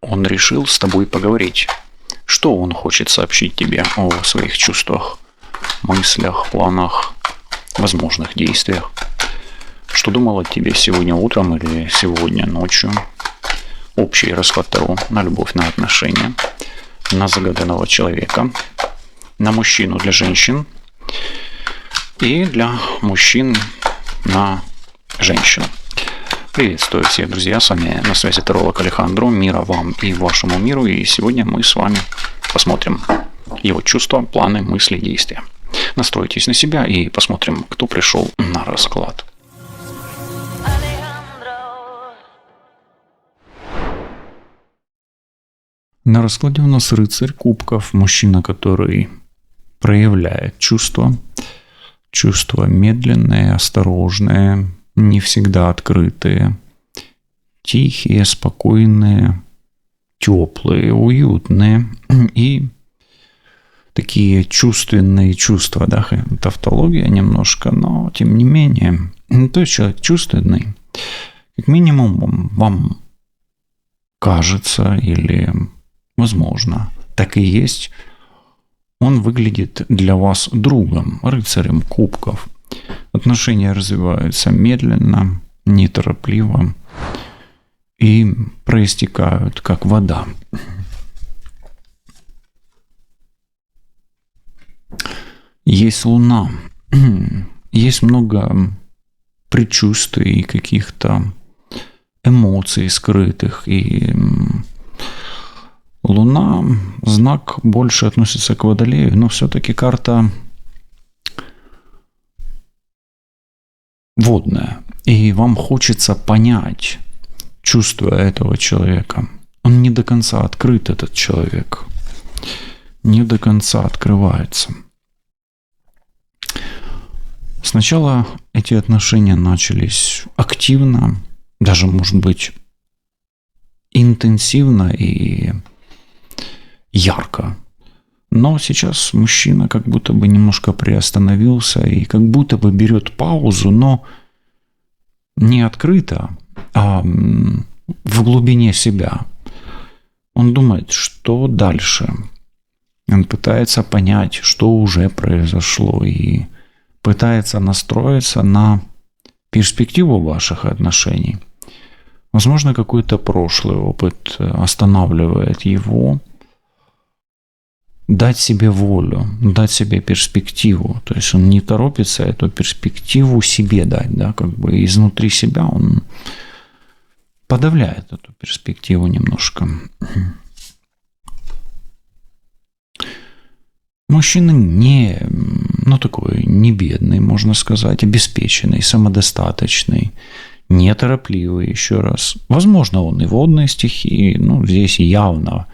он решил с тобой поговорить. Что он хочет сообщить тебе о своих чувствах, мыслях, планах, возможных действиях? Что думал о тебе сегодня утром или сегодня ночью? Общий расклад Таро на любовь, на отношения, на загаданного человека, на мужчину для женщин и для мужчин на женщин. Приветствую всех, друзья, с вами на связи таролог Алехандро. Мира вам и вашему миру. И сегодня мы с вами посмотрим его чувства, планы, мысли, действия. Настройтесь на себя и посмотрим, кто пришел на расклад. На раскладе у нас рыцарь кубков, мужчина, который проявляет чувства. Чувства медленные, осторожные, не всегда открытые, тихие, спокойные, теплые, уютные и такие чувственные чувства, да, тавтология немножко, но тем не менее, то есть человек чувственный, как минимум вам кажется или возможно, так и есть, он выглядит для вас другом, рыцарем кубков. Отношения развиваются медленно, неторопливо и проистекают как вода. Есть луна, есть много предчувствий, каких-то эмоций скрытых, и луна, знак больше относится к Водолею, но все-таки карта водная, и вам хочется понять чувства этого человека. Он не до конца открыт, этот человек, не до конца открывается. Сначала эти отношения начались активно, даже, может быть, интенсивно и ярко. Но сейчас мужчина как будто бы немножко приостановился и как будто бы берет паузу, но не открыто, а в глубине себя. Он думает, что дальше. Он пытается понять, что уже произошло, и пытается настроиться на перспективу ваших отношений. Возможно, какой-то прошлый опыт останавливает его. Дать себе волю, дать себе перспективу. То есть он не торопится эту перспективу себе дать, да, как бы изнутри себя он подавляет эту перспективу немножко. Мужчина такой, не бедный, можно сказать, обеспеченный, самодостаточный, неторопливый, еще раз. Возможно, он и водные стихии, здесь явно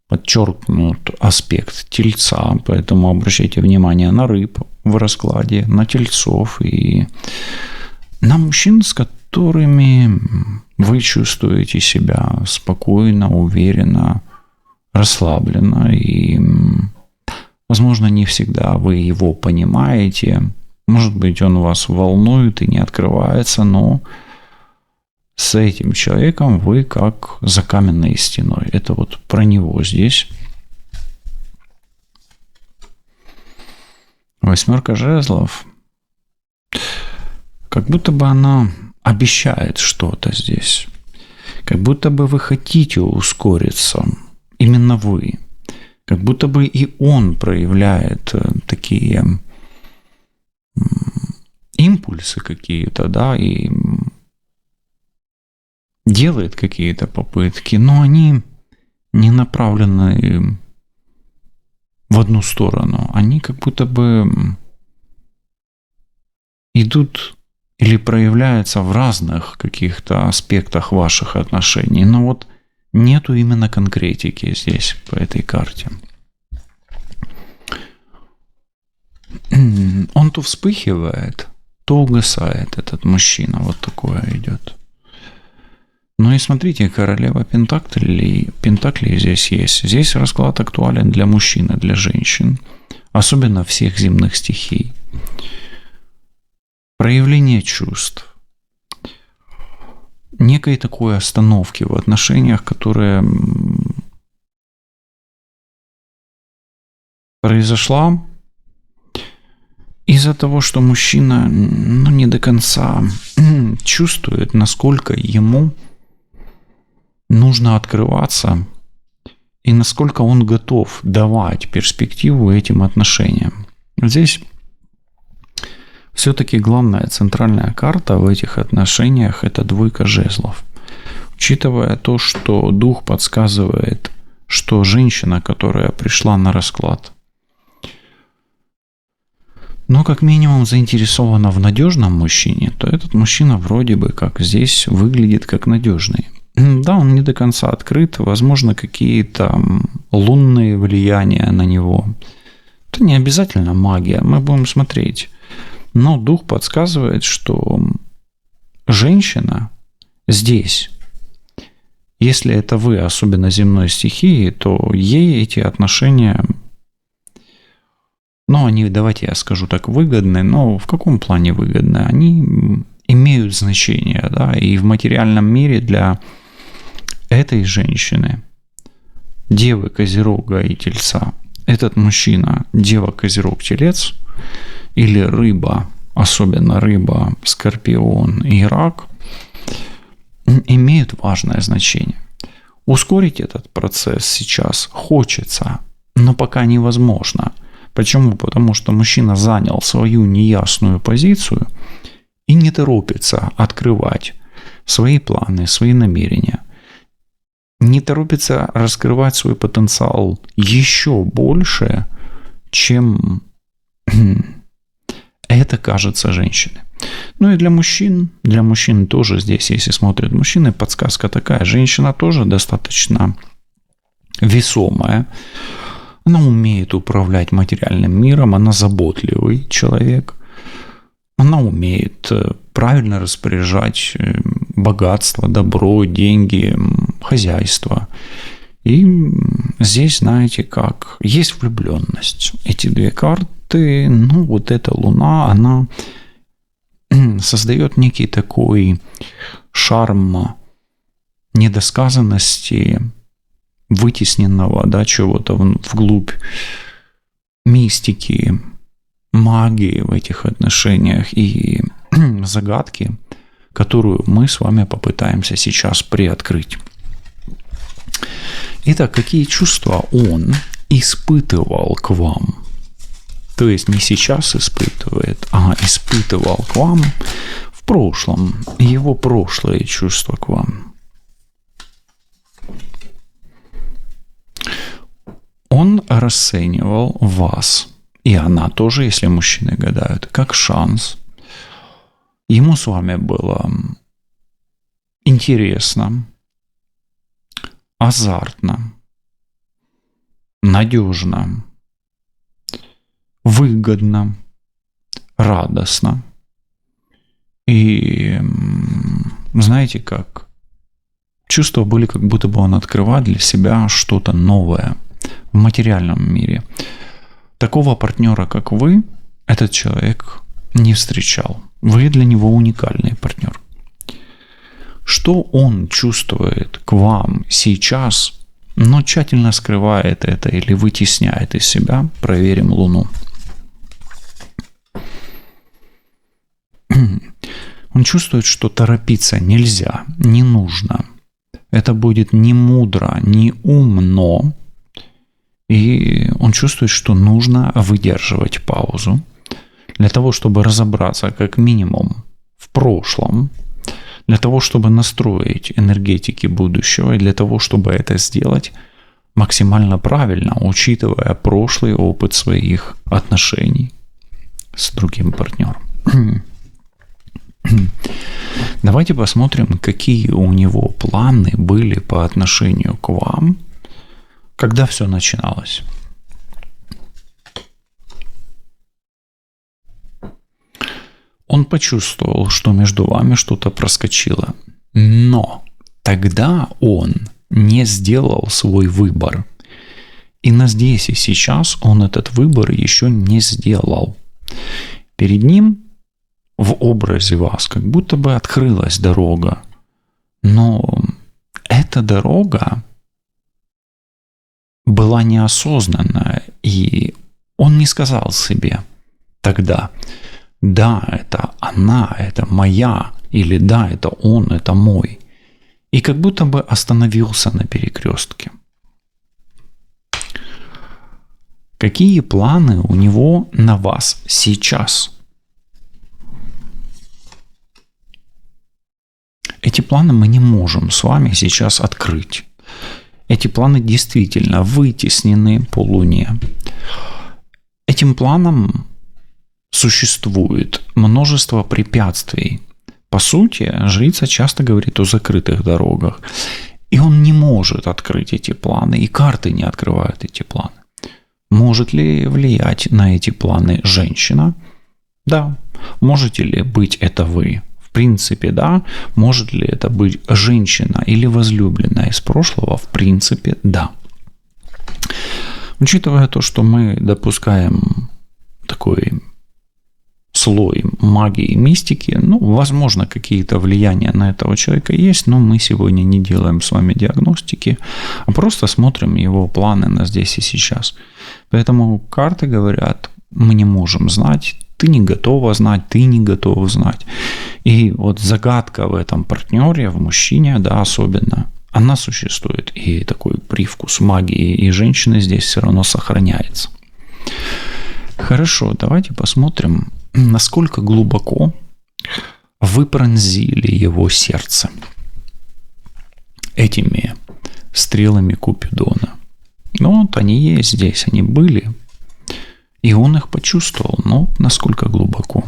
подчеркнут аспект тельца, поэтому обращайте внимание на рыб в раскладе, на тельцов и на мужчин, с которыми вы чувствуете себя спокойно, уверенно, расслабленно, и, возможно, не всегда вы его понимаете, может быть, он вас волнует и не открывается, но с этим человеком вы как за каменной стеной. Это вот про него здесь. Восьмерка жезлов. Как будто бы она обещает что-то здесь. Как будто бы вы хотите ускориться. Именно вы. Как будто бы и он проявляет такие импульсы какие-то, да, и делает какие-то попытки, но они не направлены в одну сторону. Они как будто бы идут или проявляются в разных каких-то аспектах ваших отношений. Но вот нету именно конкретики здесь по этой карте. Он то вспыхивает, то угасает, этот мужчина. Вот такое идет. Ну и смотрите, королева Пентаклей здесь есть. Здесь расклад актуален для мужчин и для женщин, особенно всех земных стихий. Проявление чувств. некой такой остановки в отношениях, которая произошла из-за того, что мужчина не до конца чувствует, насколько ему нужно открываться и насколько он готов давать перспективу этим отношениям. Здесь все-таки главная центральная карта в этих отношениях – это двойка жезлов. Учитывая то, что дух подсказывает, что женщина, которая пришла на расклад, но как минимум заинтересована в надежном мужчине, то этот мужчина вроде бы как здесь выглядит как надежный. Да, он не до конца открыт, возможно, какие-то лунные влияния на него. Это не обязательно магия, мы будем смотреть. Но дух подсказывает, что женщина здесь, если это вы, особенно земной стихии, то ей эти отношения, они, давайте я скажу так, выгодны, но в каком плане выгодны? Они имеют значение, да, и в материальном мире для этой женщины, девы Козерога и Тельца, этот мужчина, дева Козерог Телец, или рыба, особенно рыба, Скорпион и Рак, имеют важное значение. Ускорить этот процесс сейчас хочется, но пока невозможно. Почему? Потому что мужчина занял свою неясную позицию и не торопится открывать свои планы, свои намерения. Не торопится раскрывать свой потенциал еще больше, чем это кажется женщине. И для мужчин тоже здесь, если смотрят мужчины, подсказка такая. Женщина тоже достаточно весомая. Она умеет управлять материальным миром, она заботливый человек. Она умеет правильно распоряжать богатство, добро, деньги, хозяйство. И здесь, знаете как, есть влюбленность. Эти две карты, вот эта луна, она создает некий такой шарм недосказанности, вытесненного, да, чего-то вглубь мистики, магии в этих отношениях и загадки, которую мы с вами попытаемся сейчас приоткрыть. Итак, какие чувства он испытывал к вам? То есть не сейчас испытывает, а испытывал к вам в прошлом, его прошлые чувства к вам. Он расценивал вас, и она тоже, если мужчины гадают, как шанс. Ему с вами было интересно, азартно, надежно, выгодно, радостно. И знаете как? Чувства были, как будто бы он открывал для себя что-то новое в материальном мире. Такого партнера, как вы, этот человек не встречал. Вы для него уникальный партнер. Что он чувствует к вам сейчас, но тщательно скрывает это или вытесняет из себя, проверим Луну. Он чувствует, что торопиться нельзя, не нужно. Это будет не мудро, не умно. И он чувствует, что нужно выдерживать паузу для того, чтобы разобраться как минимум в прошлом, для того, чтобы настроить энергетики будущего, и для того, чтобы это сделать максимально правильно, учитывая прошлый опыт своих отношений с другим партнером. Давайте посмотрим, какие у него планы были по отношению к вам, когда все начиналось. Он почувствовал, что между вами что-то проскочило. Но тогда он не сделал свой выбор. И на здесь и сейчас он этот выбор еще не сделал. Перед ним в образе вас как будто бы открылась дорога Но эта дорога была неосознанная, и он не сказал себе тогда: да, это она, это моя, или да, это он, это мой. И как будто бы остановился на перекрестке. Какие планы у него на вас сейчас? Эти планы мы не можем с вами сейчас открыть. Эти планы действительно вытеснены по Луне. Этим планам существует множество препятствий. По сути, жрица часто говорит о закрытых дорогах. И он не может открыть эти планы, и карты не открывают эти планы. Может ли влиять на эти планы женщина? Да. Можете ли быть это вы? В принципе, да. Может ли это быть женщина или возлюбленная из прошлого? В принципе, да. Учитывая то, что мы допускаем такой слой магии и мистики, возможно, какие-то влияния на этого человека есть, но мы сегодня не делаем с вами диагностики, а просто смотрим его планы на здесь и сейчас. Поэтому карты говорят: мы не можем знать, ты не готова знать, ты не готов знать. И вот загадка в этом партнере, в мужчине, да, особенно, она существует. И такой привкус магии и женщины здесь все равно сохраняется. Хорошо, давайте посмотрим, насколько глубоко вы пронзили его сердце этими стрелами Купидона. Вот они есть здесь, они были, и он их почувствовал, но насколько глубоко?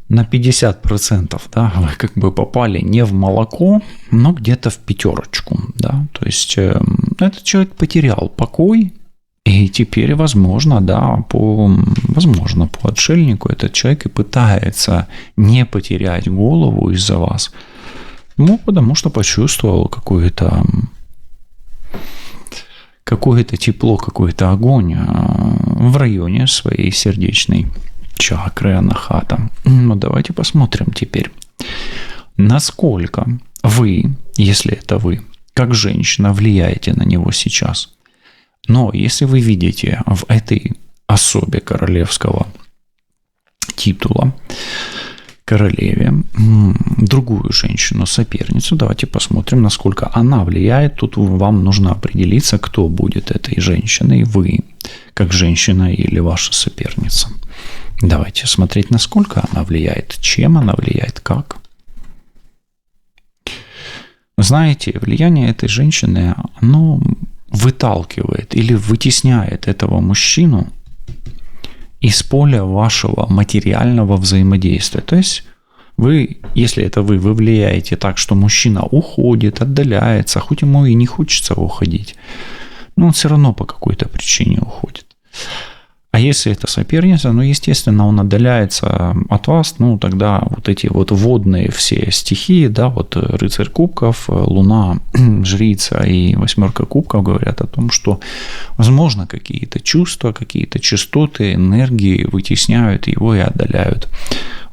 На 50%, да, вы как бы попали не в молоко, но где-то в 5, да, то есть этот человек потерял покой, и теперь, возможно, по отшельнику этот человек и пытается не потерять голову из-за вас, потому что почувствовал какое-то тепло, какой-то огонь в районе своей сердечной чакры анахата. Давайте посмотрим теперь, насколько вы, если это вы, как женщина, влияете на него сейчас. Но если вы видите в этой особе королевского титула, королеве, другую женщину, соперницу, давайте посмотрим, насколько она влияет. Тут вам нужно определиться, кто будет этой женщиной, вы, как женщина или ваша соперница. Давайте смотреть, насколько она влияет, чем она влияет, как. Знаете, влияние этой женщины, оно выталкивает или вытесняет этого мужчину из поля вашего материального взаимодействия. То есть вы, если это вы влияете так, что мужчина уходит, отдаляется, хоть ему и не хочется уходить, но он все равно по какой-то причине уходит. А если это соперница, естественно, он отдаляется от вас, тогда вот эти вот водные все стихии, рыцарь кубков, луна, жрица и 8 кубков говорят о том, что, возможно, какие-то чувства, какие-то частоты, энергии вытесняют его и отдаляют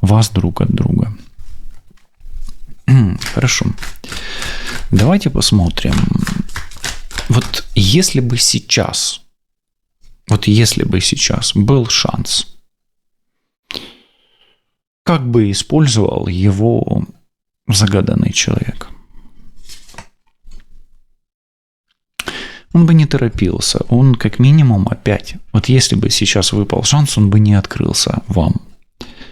вас друг от друга. Хорошо. Давайте посмотрим. Вот если бы сейчас был шанс, как бы использовал его загаданный человек? Он бы не торопился, он как минимум опять, если бы сейчас выпал шанс, он бы не открылся вам.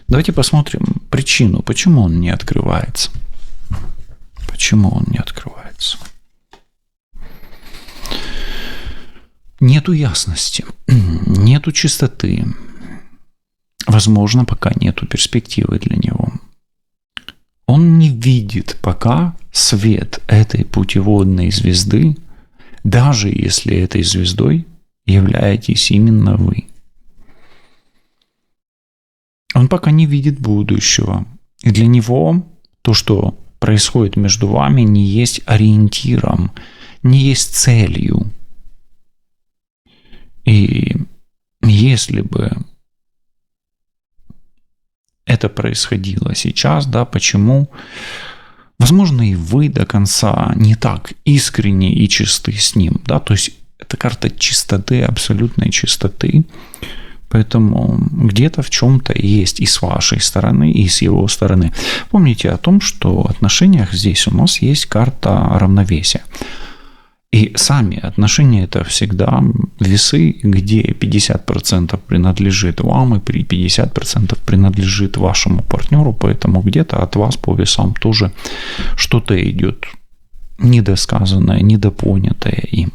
Давайте посмотрим причину, почему он не открывается. Почему он не открывается? Нету ясности, нету чистоты. Возможно, пока нету перспективы для него. Он не видит пока свет этой путеводной звезды, даже если этой звездой являетесь именно вы. Он пока не видит будущего. И для него то, что происходит между вами, не есть ориентиром, не есть целью. И если бы это происходило сейчас, да, почему, возможно, и вы до конца не так искренне и чисты с ним, да, то есть это карта чистоты, абсолютной чистоты, поэтому где-то в чем-то есть и с вашей стороны, и с его стороны. Помните о том, что в отношениях здесь у нас есть карта равновесия. И сами отношения – это всегда весы, где 50% принадлежит вам и 50% принадлежит вашему партнеру, поэтому где-то от вас по весам тоже что-то идет недосказанное, недопонятое им.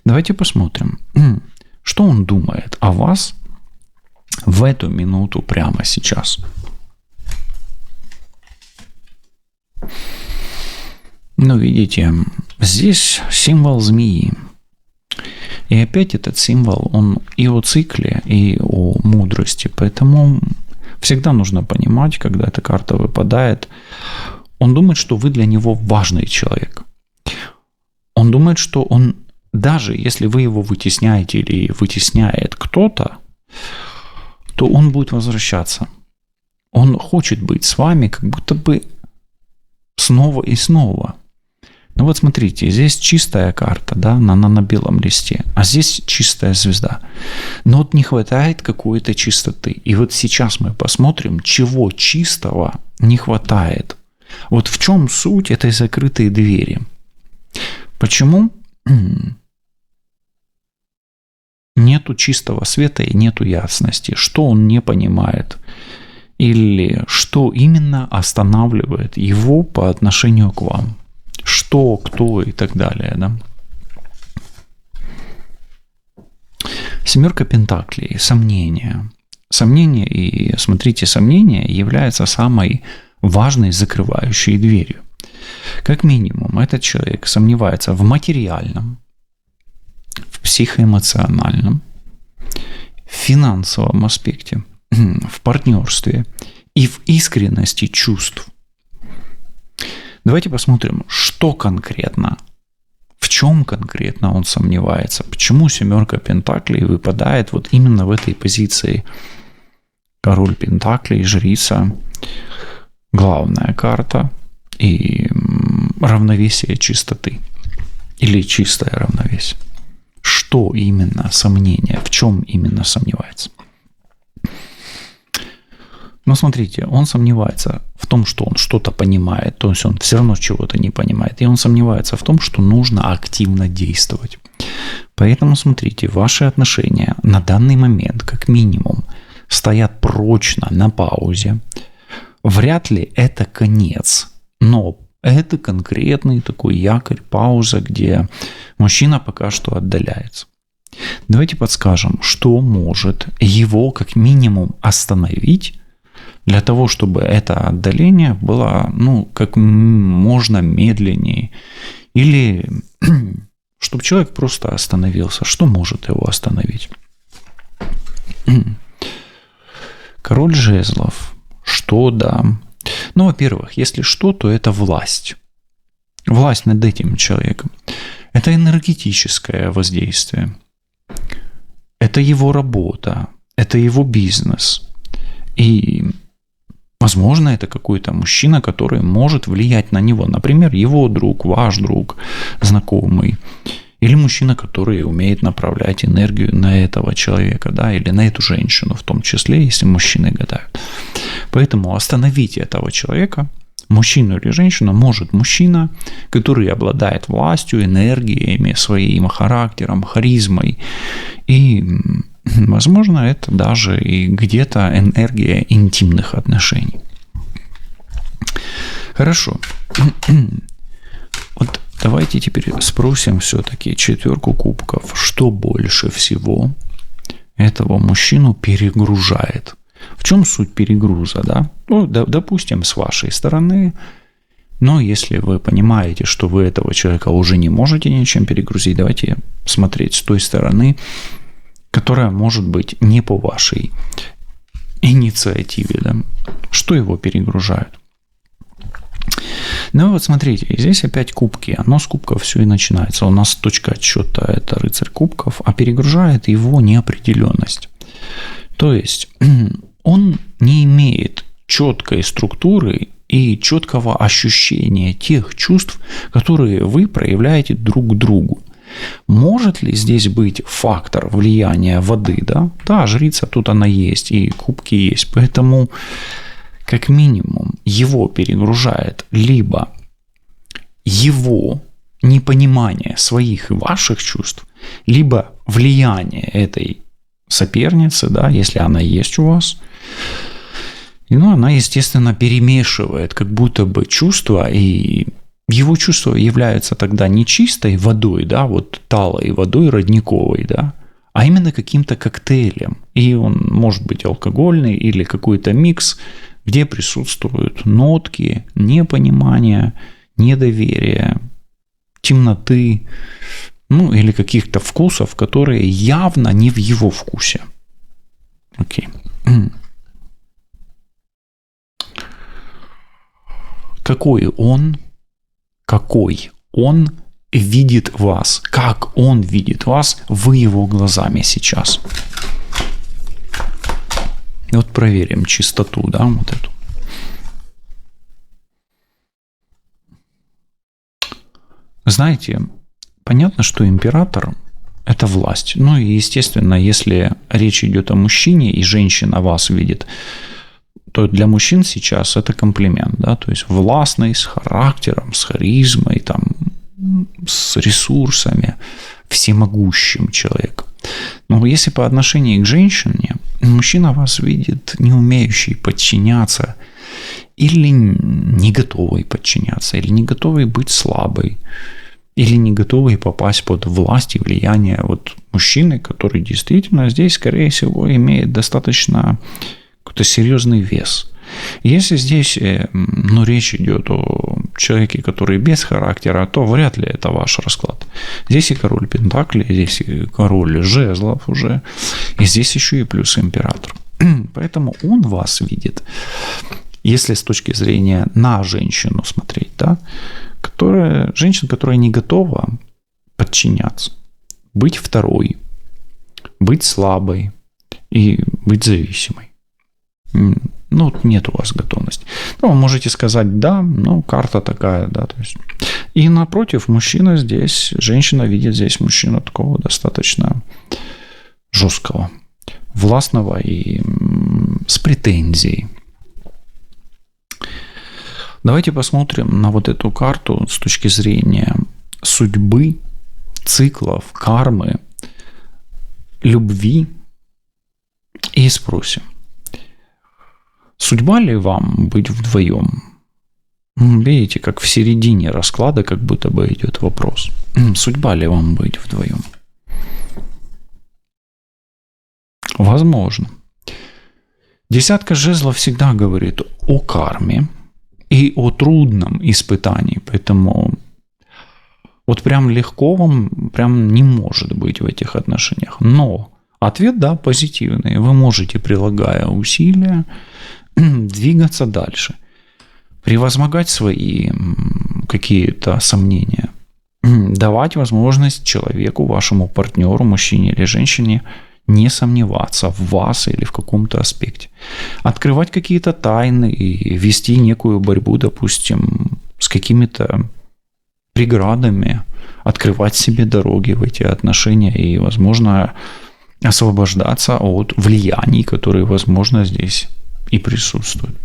Давайте посмотрим, что он думает о вас в эту минуту прямо сейчас. Ну, видите, здесь символ змеи. И опять этот символ, он и о цикле, и о мудрости. Поэтому всегда нужно понимать, когда эта карта выпадает, он думает, что вы для него важный человек. Он думает, что он, даже если вы его вытесняете или вытесняет кто-то, то он будет возвращаться. Он хочет быть с вами как будто бы снова и снова. Ну вот смотрите, здесь чистая карта, да, она на белом листе, а здесь чистая звезда. Но вот не хватает какой-то чистоты. И вот сейчас мы посмотрим, чего чистого не хватает. Вот в чем суть этой закрытой двери. Почему нету чистого света и нету ясности? Что он не понимает? Или что именно останавливает его по отношению к вам? Что, кто и так далее, да? Семерка пентаклей, сомнения. Сомнение, и смотрите, сомнение является самой важной закрывающей дверью. Как минимум, этот человек сомневается в материальном, в психоэмоциональном, в финансовом аспекте, в партнерстве и в искренности чувств. Давайте посмотрим, что конкретно, в чем конкретно он сомневается, почему семерка пентаклей выпадает вот именно в этой позиции. Король пентаклей, жрица, главная карта и равновесие чистоты или чистое равновесие. Что именно сомнение, в чем именно сомневается? Но смотрите, он сомневается в том, что он что-то понимает, то есть он все равно чего-то не понимает, и он сомневается в том, что нужно активно действовать. Поэтому смотрите, ваши отношения на данный момент, как минимум, стоят прочно на паузе. Вряд ли это конец, но это конкретный такой якорь, пауза, где мужчина пока что отдаляется. Давайте подскажем, что может его как минимум остановить, для того, чтобы это отдаление было, как можно медленнее. Или чтобы человек просто остановился. Что может его остановить? Король жезлов. Что, да. Во-первых, если что, то это власть. Власть над этим человеком. Это энергетическое воздействие. Это его работа. Это его бизнес. И возможно, это какой-то мужчина, который может влиять на него. Например, его друг, ваш друг, знакомый. Или мужчина, который умеет направлять энергию на этого человека, да, или на эту женщину, в том числе, если мужчины гадают. Поэтому остановите этого человека, мужчину или женщину, может мужчина, который обладает властью, энергиями, своим характером, харизмой. И возможно, это даже и где-то энергия интимных отношений. Хорошо. Вот давайте теперь спросим все-таки четверку кубков, что больше всего этого мужчину перегружает. В чем суть перегруза, да? Допустим, с вашей стороны, но если вы понимаете, что вы этого человека уже не можете ничем перегрузить, давайте смотреть с той стороны, которая может быть не по вашей инициативе, да? Что его перегружает? Вот смотрите, здесь опять кубки, но с кубков все и начинается. У нас точка отсчета – это рыцарь кубков, а перегружает его неопределенность. То есть он не имеет четкой структуры и четкого ощущения тех чувств, которые вы проявляете друг к другу. Может ли здесь быть фактор влияния воды? Да, да, жрица тут она есть, и кубки есть. Поэтому, как минимум, его перегружает либо его непонимание своих и ваших чувств, либо влияние этой соперницы, да, если она есть у вас. И, она, естественно, перемешивает как будто бы чувства, и его чувства являются тогда не чистой водой, да, вот талой водой родниковой, да, а именно каким-то коктейлем. И он может быть алкогольный или какой-то микс, где присутствуют нотки непонимания, недоверия, темноты, или каких-то вкусов, которые явно не в его вкусе. Окей. Какой он видит вас, как он видит вас в его глазами сейчас. Вот проверим чистоту, да, вот эту. Знаете, понятно, что император – это власть. И, естественно, если речь идет о мужчине, и женщина вас видит, то для мужчин сейчас это комплимент, да, то есть властный, с характером, с харизмой, там, с ресурсами, всемогущим человеком. Но если по отношению к женщине, мужчина вас видит не умеющий подчиняться, или не готовый подчиняться, или не готовый быть слабой, или не готовый попасть под власть и влияние мужчины, который действительно здесь, скорее всего, имеет достаточно какой-то серьезный вес. Если здесь речь идет о человеке, который без характера, то вряд ли это ваш расклад. Здесь и король пентаклей, здесь и король жезлов уже, и здесь еще и плюс император. Поэтому он вас видит, если с точки зрения на женщину смотреть, да, женщина, которая не готова подчиняться, быть второй, быть слабой и быть зависимой. Нет у вас готовности. Вы можете сказать да, карта такая, да. То есть. И напротив, мужчина здесь, женщина видит здесь мужчину такого достаточно жесткого, властного и с претензией. Давайте посмотрим на вот эту карту с точки зрения судьбы, циклов, кармы, любви и спросим. Судьба ли вам быть вдвоем? Видите, как в середине расклада как будто бы идет вопрос. Судьба ли вам быть вдвоем? Возможно. Десятка жезлов всегда говорит о карме и о трудном испытании. Поэтому прям легко вам прям не может быть в этих отношениях. Но ответ, да, позитивный. Вы можете, прилагая усилия, двигаться дальше, превозмогать свои какие-то сомнения, давать возможность человеку, вашему партнеру, мужчине или женщине, не сомневаться в вас или в каком-то аспекте, открывать какие-то тайны и вести некую борьбу, допустим, с какими-то преградами, открывать себе дороги в эти отношения и, возможно, освобождаться от влияний, которые, возможно, здесь и присутствует.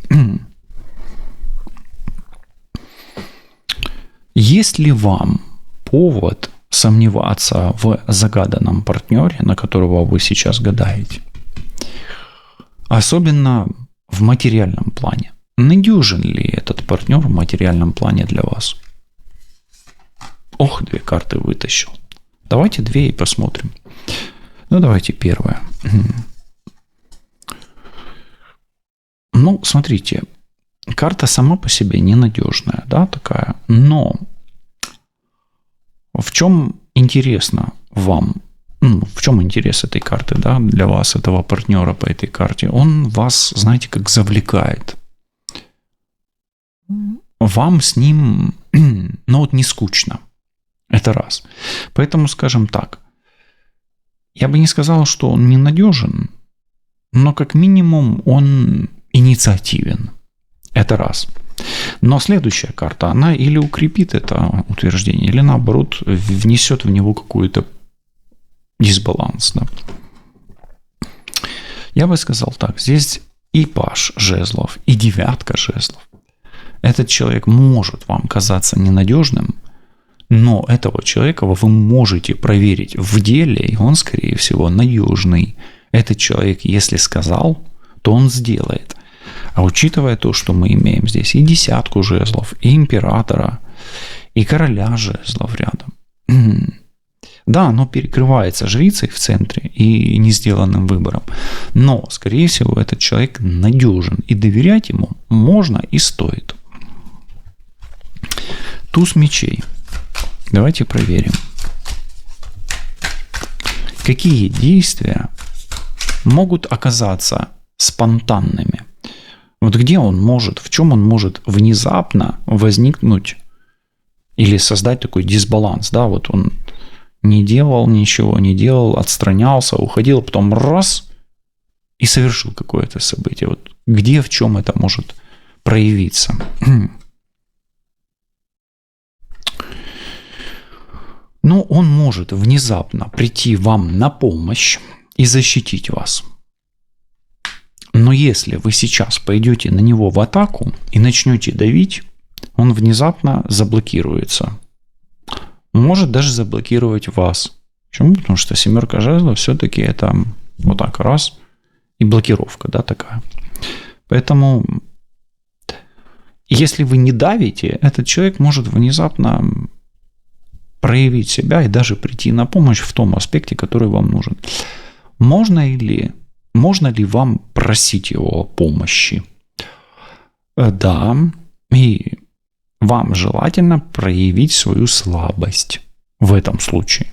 Есть ли вам повод сомневаться в загаданном партнере, на которого вы сейчас гадаете? Особенно в материальном плане. Надежен ли этот партнер в материальном плане для вас? Ох, 2 карты вытащил. Давайте 2 и посмотрим. Давайте первое. Смотрите, карта сама по себе ненадежная, да, такая, но в чем интересно вам, в чем интерес этой карты, да, для вас, этого партнера по этой карте? Он вас, знаете, как завлекает. Вам с ним, не скучно. Это раз. Поэтому, скажем так, я бы не сказал, что он ненадежен, но как минимум он инициативен. Это раз. Но следующая карта, она или укрепит это утверждение, или наоборот внесет в него какой-то дисбаланс. Да? Я бы сказал так, здесь и паж жезлов, и девятка жезлов. Этот человек может вам казаться ненадежным, но этого человека вы можете проверить в деле, и он, скорее всего, надежный. Этот человек, если сказал, то он сделает. А учитывая то, что мы имеем здесь и десятку жезлов, и императора, и короля жезлов рядом. Да, оно перекрывается жрицей в центре и не сделанным выбором. Но, скорее всего, этот человек надежен. И доверять ему можно и стоит. Туз мечей. Давайте проверим. Какие действия могут оказаться спонтанными? Вот где он может, в чем он может внезапно возникнуть или создать такой дисбаланс? Да, вот он не делал ничего, не делал, отстранялся, уходил, потом раз и совершил какое-то событие. Вот где, в чем это может проявиться? Ну, он может внезапно прийти вам на помощь и защитить вас. Но если вы сейчас пойдете на него в атаку и начнете давить, он внезапно заблокируется. Может даже заблокировать вас. Почему? Потому что семерка жезлов все-таки это вот так раз и блокировка, да, такая. Поэтому, если вы не давите, этот человек может внезапно проявить себя и даже прийти на помощь в том аспекте, который вам нужен. Можно ли вам просить его о помощи? Да, и вам желательно проявить свою слабость в этом случае.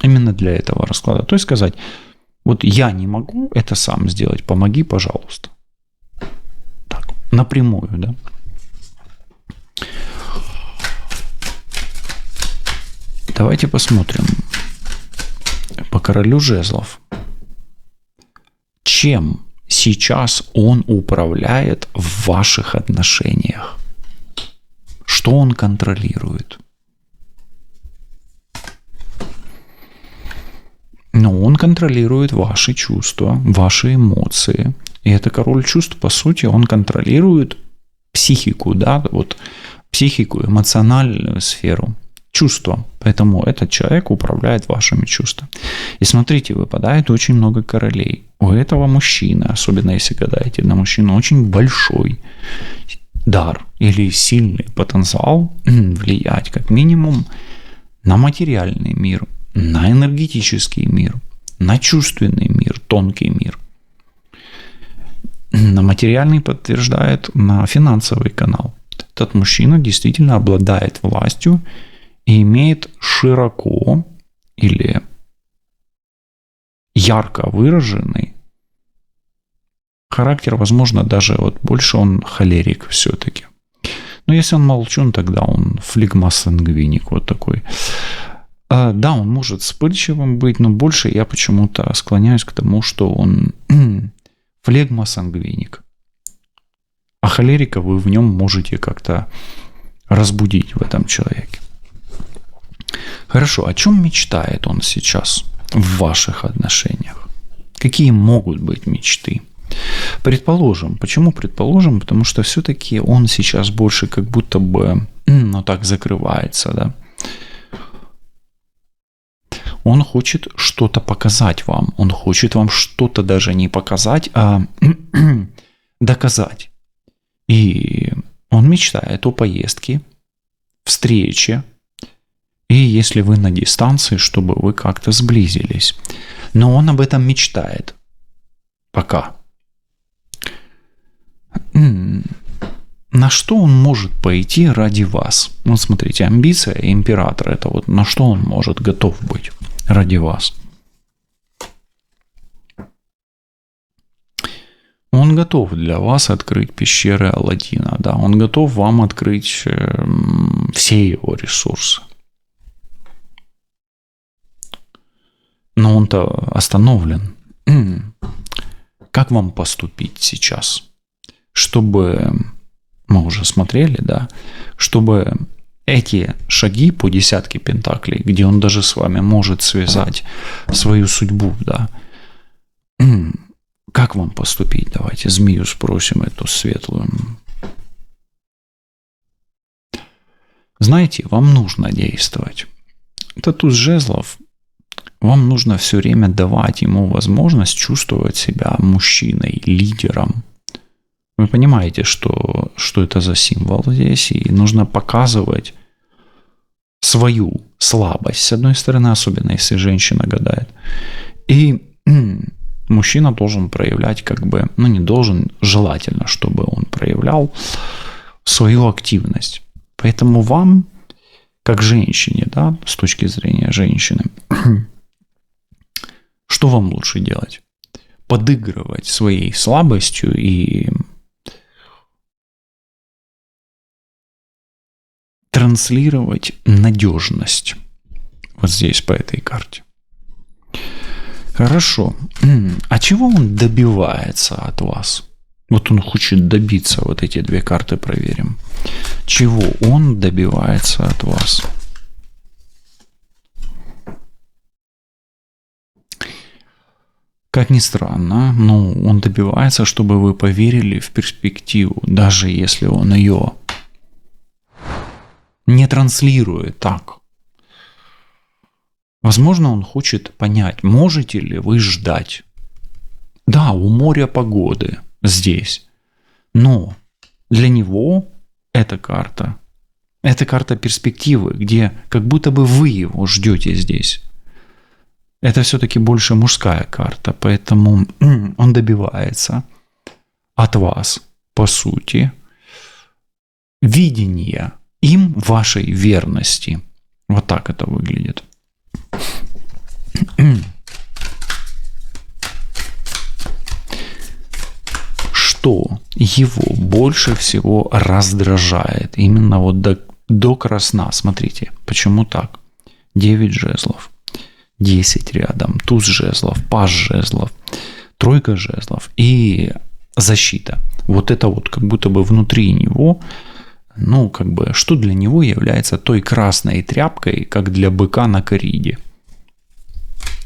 Именно для этого расклада. То есть сказать, вот я не могу это сам сделать, помоги, пожалуйста. Так, напрямую, да. Давайте посмотрим по королю жезлов. Чем сейчас он управляет в ваших отношениях? Что он контролирует? Но он контролирует ваши чувства, ваши эмоции. И это король чувств, по сути, он контролирует психику, да, вот психику, эмоциональную сферу, чувства. Поэтому этот человек управляет вашими чувствами. И смотрите, выпадает очень много королей. У этого мужчины, особенно если гадаете на мужчину, очень большой дар или сильный потенциал влиять как минимум на материальный мир, на энергетический мир, на чувственный мир, тонкий мир. На материальный подтверждает на финансовый канал. Этот мужчина действительно обладает властью и имеет широко или ярко выраженный характер, возможно, даже вот больше он холерик все-таки. Но если он молчун, тогда он флегма-сангвиник вот такой. Да, он может вспыльчивым быть, но больше я почему-то склоняюсь к тому, что он флегма-сангвиник. А холерика вы в нем можете как-то разбудить в этом человеке. Хорошо, о чем мечтает он сейчас в ваших отношениях? Какие могут быть мечты? Предположим. Почему предположим? Потому что все-таки он сейчас больше как будто бы, ну так, закрывается, да? Он хочет что-то показать вам. Он хочет вам что-то даже не показать, а доказать. И он мечтает о поездке, встрече. И если вы на дистанции, чтобы вы как-то сблизились. Но он об этом мечтает. Пока. На что он может пойти ради вас? Вот смотрите, амбиция императора, это вот на что он может готов быть ради вас. Он готов для вас открыть пещеры Аладдина, да, он готов вам открыть все его ресурсы. Но он-то остановлен. Как вам поступить сейчас? чтобы, мы уже смотрели, да, чтобы эти шаги по десятке пентаклей, где он даже с вами может связать свою судьбу, да, как вам поступить? Давайте змею спросим эту светлую. Знаете, вам нужно действовать. Это туз жезлов. Вам нужно все время давать ему возможность чувствовать себя мужчиной, лидером. Вы понимаете, что это за символ здесь, и нужно показывать свою слабость, с одной стороны, особенно если женщина гадает. И мужчина должен проявлять не должен, желательно, чтобы он проявлял свою активность. Поэтому вам, как женщине, да, с точки зрения женщины, что вам лучше делать? Подыгрывать своей слабостью и транслировать надежность. Вот здесь по этой карте. Хорошо. А чего он добивается от вас? Вот он хочет добиться, вот эти две карты проверим. Чего он добивается от вас? Как ни странно, но он добивается, чтобы вы поверили в перспективу, даже если он ее не транслирует так. Возможно, он хочет понять, можете ли вы ждать. Да, у моря погоды здесь, но для него эта карта перспективы, где как будто бы вы его ждете здесь. Это все-таки больше мужская карта, поэтому он добивается от вас, по сути, видения им вашей верности. Вот так это выглядит. Что его больше всего раздражает? Именно вот до красна. Смотрите, почему так? 9 жезлов. 10 рядом, туз жезлов, паж жезлов, тройка жезлов и защита. Вот это вот как будто бы внутри него, что для него является той красной тряпкой, как для быка на кориде.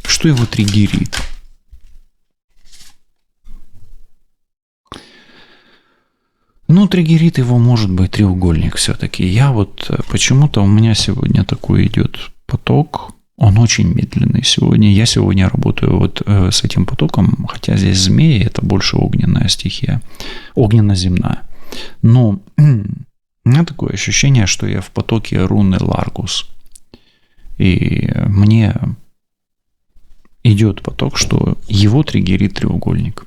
Что его триггерит? Триггерит его может быть треугольник все-таки. Почему-то у меня сегодня такой идет поток. Он очень медленный сегодня. Я сегодня работаю вот с этим потоком, хотя здесь змеи – это больше огненная стихия, огненно-земная. Но у меня такое ощущение, что я в потоке руны Ларгус. И мне идет поток, что его триггерит треугольник.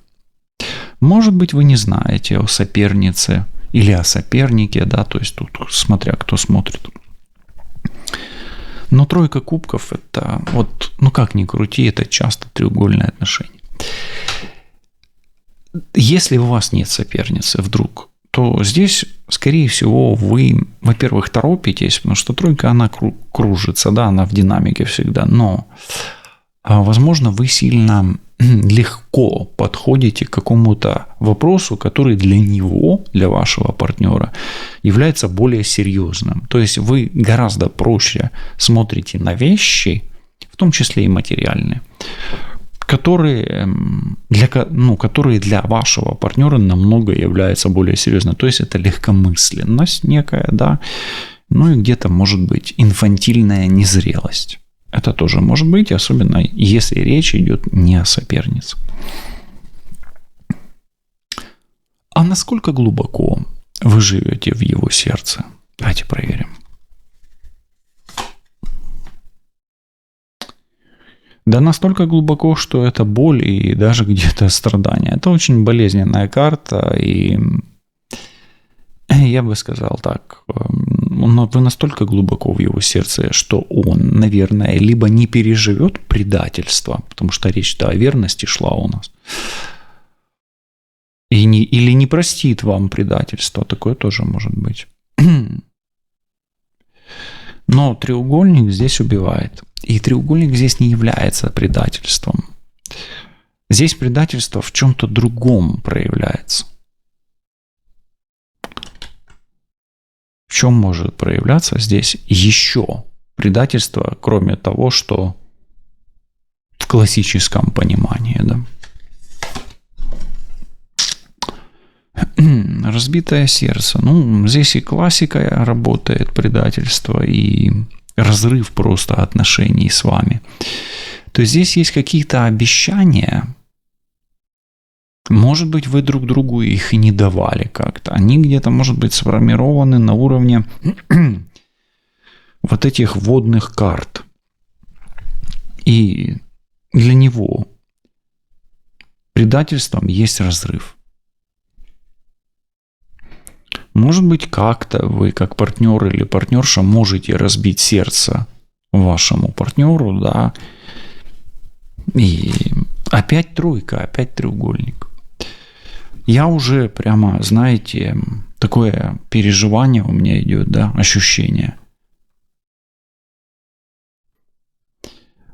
Может быть, вы не знаете о сопернице или о сопернике, да, то есть тут смотря кто смотрит. Но тройка кубков – это как ни крути, это часто треугольные отношения. Если у вас нет соперницы вдруг, то здесь, скорее всего, вы, во-первых, торопитесь, потому что тройка, она кружится, да, она в динамике всегда, но, возможно, вы сильно легко подходите к какому-то вопросу, который для него, для вашего партнера, является более серьезным. То есть вы гораздо проще смотрите на вещи, в том числе и материальные, которые для вашего партнера намного являются более серьезными. То есть это легкомысленность некая, да, и где-то может быть инфантильная незрелость. Это тоже может быть, особенно если речь идет не о сопернице. А насколько глубоко вы живете в его сердце? Давайте проверим. Да настолько глубоко, что это боль и даже где-то страдания. Это очень болезненная карта, и я бы сказал так, вы настолько глубоко в его сердце, что он, наверное, либо не переживет предательство, потому что речь-то о верности шла у нас, или не простит вам предательство, такое тоже может быть. Но треугольник здесь убивает, и треугольник здесь не является предательством. Здесь предательство в чем-то другом проявляется. чем может проявляться здесь еще предательство, кроме того, что в классическом понимании, да? Разбитое сердце. Ну, здесь и классика работает, предательство, и разрыв просто отношений с вами. То есть здесь есть какие-то обещания. Может быть, вы друг другу их и не давали как-то. Они где-то, может быть, сформированы на уровне вот этих водных карт. И для него предательством есть разрыв. Может быть, как-то вы, как партнер или партнерша, можете разбить сердце вашему партнеру, да, и опять тройка, опять треугольник. Я уже прямо, знаете, такое переживание у меня идет, да, ощущение,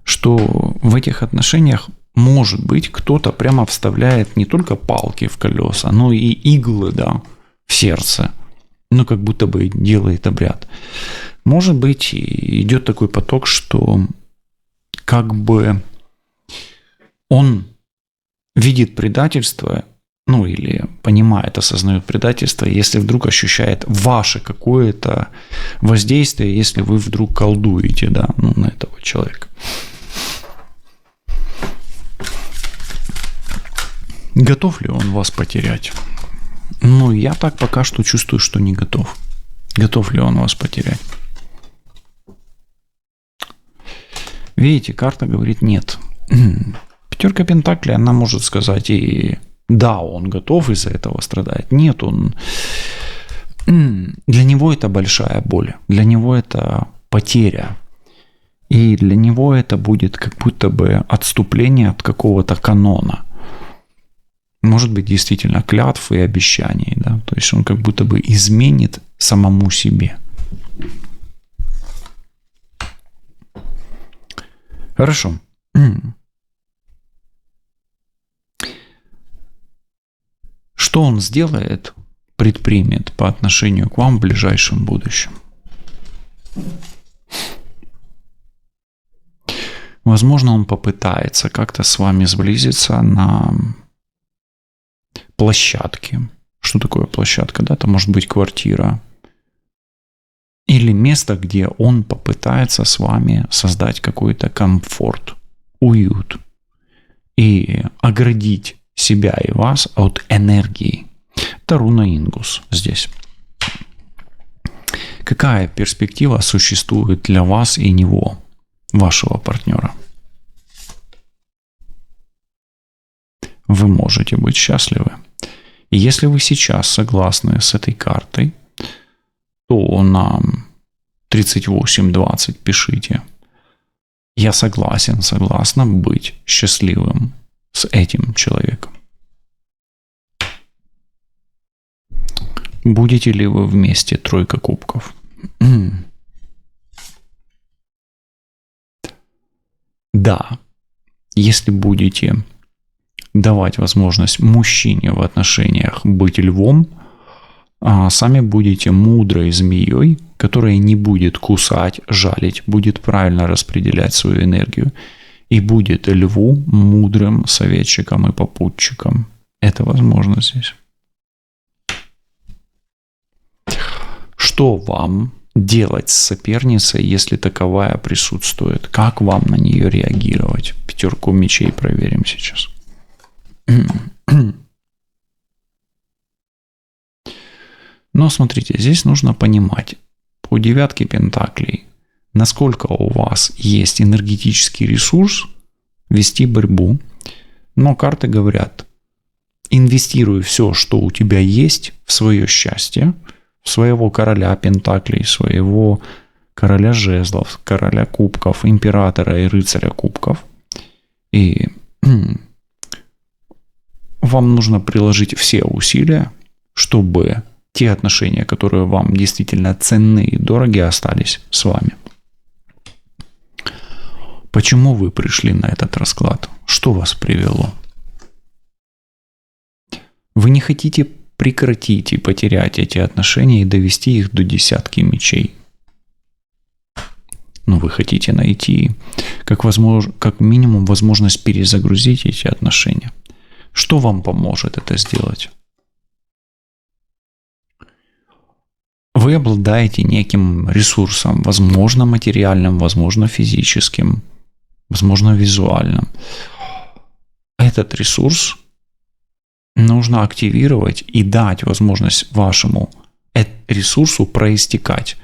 что в этих отношениях, может быть, кто-то прямо вставляет не только палки в колеса, но и иглы, да, в сердце, ну, как будто бы делает обряд. Может быть, идет такой поток, что как бы он видит предательство, ну, или понимает, осознает предательство, если вдруг ощущает ваше какое-то воздействие, если вы вдруг колдуете, да, ну, на этого человека. Готов ли он вас потерять? Ну, я так пока что чувствую, что не готов. Готов ли он вас потерять? Видите, карта говорит нет. Пятерка пентаклей, она может сказать и да, он готов из-за этого страдать. Нет, он... Для него это большая боль. Для него это потеря. И для него это будет как будто бы отступление от какого-то канона. Может быть, действительно клятв и обещаний, да, то есть он как будто бы изменит самому себе. Хорошо. Что он сделает, предпримет по отношению к вам в ближайшем будущем? Возможно, он попытается как-то с вами сблизиться на площадке. Что такое площадка? Да, это может быть квартира. Или место, где он попытается с вами создать какой-то комфорт, уют. И оградить себя и вас от энергии. Это руна Ингус здесь. Какая перспектива существует для вас и него, вашего партнера? Вы можете быть счастливы. И если вы сейчас согласны с этой картой, то на 3820 пишите: я согласна быть счастливым с этим человеком. Будете ли вы вместе? Тройка кубков. Да, если будете давать возможность мужчине в отношениях быть львом, сами будете мудрой змеей, которая не будет кусать, жалить, будет правильно распределять свою энергию и будет льву мудрым советчиком и попутчиком. Это возможно здесь. Что вам делать с соперницей, если таковая присутствует? Как вам на нее реагировать? Пятерку мечей проверим сейчас. Но смотрите, здесь нужно понимать по девятке пентаклей, насколько у вас есть энергетический ресурс вести борьбу. Но карты говорят: инвестируй все, что у тебя есть, в свое счастье, в своего короля пентаклей, своего короля жезлов, короля кубков, императора и рыцаря кубков. И вам нужно приложить все усилия, чтобы те отношения, которые вам действительно ценны и дороги, остались с вами. Почему вы пришли на этот расклад? Что вас привело? Вы не хотите прекратить и потерять эти отношения и довести их до 10 мечей. Но вы хотите найти как минимум возможность перезагрузить эти отношения. Что вам поможет это сделать? Вы обладаете неким ресурсом, возможно, материальным, возможно, физическим, возможно, визуальным. Этот ресурс нужно активировать и дать возможность вашему ресурсу проистекать.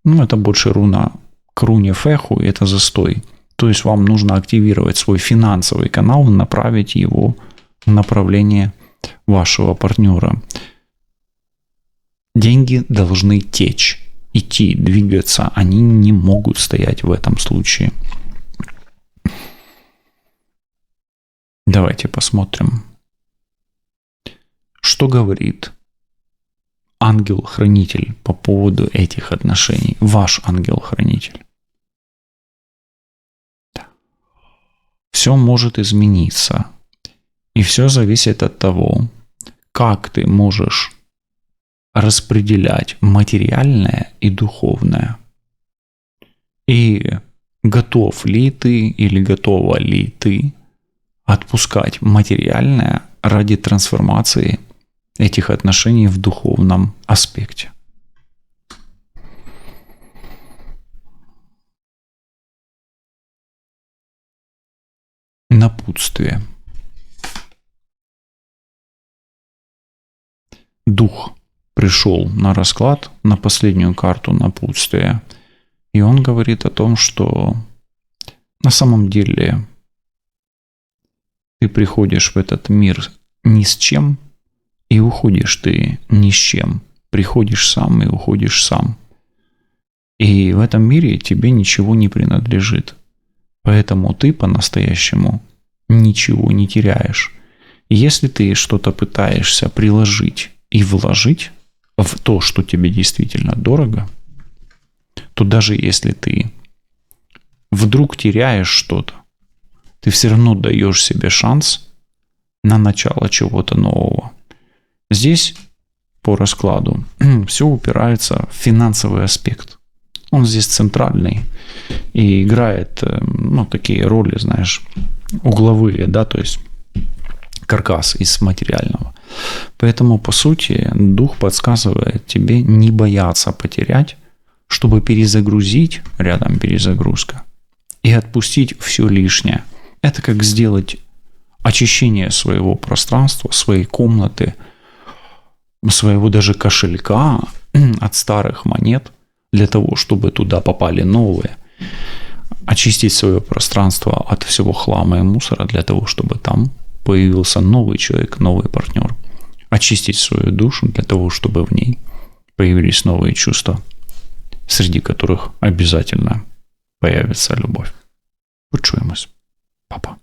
Это больше руна к руне Феху, это застой. То есть вам нужно активировать свой финансовый канал, направить его в направление вашего партнера. Деньги должны течь, идти, двигаться. Они не могут стоять в этом случае. Давайте посмотрим, что говорит ангел-хранитель по поводу этих отношений. Ваш ангел-хранитель. Все может измениться. И все зависит от того, как ты можешь распределять материальное и духовное. И готов ли ты или готова ли ты отпускать материальное ради трансформации этих отношений в духовном аспекте. Напутствие. Дух пришел на расклад, на последнюю карту напутствия, и он говорит о том, что на самом деле ты приходишь в этот мир ни с чем, и уходишь ты ни с чем. Приходишь сам и уходишь сам. И в этом мире тебе ничего не принадлежит. Поэтому ты по-настоящему ничего не теряешь. И если ты что-то пытаешься приложить и вложить в то, что тебе действительно дорого, то даже если ты вдруг теряешь что-то, ты все равно даешь себе шанс на начало чего-то нового. Здесь по раскладу все упирается в финансовый аспект. Он здесь центральный и играет, такие роли, знаешь, угловые, да, то есть каркас из материального. Поэтому, по сути, дух подсказывает тебе не бояться потерять, чтобы перезагрузить, рядом перезагрузка, и отпустить все лишнее. Это как сделать очищение своего пространства, своей комнаты, своего даже кошелька от старых монет, для того, чтобы туда попали новые. Очистить свое пространство от всего хлама и мусора, для того, чтобы там появился новый человек, новый партнер. Очистить свою душу для того, чтобы в ней появились новые чувства, среди которых обязательно появится любовь. Почуємось. Па-па.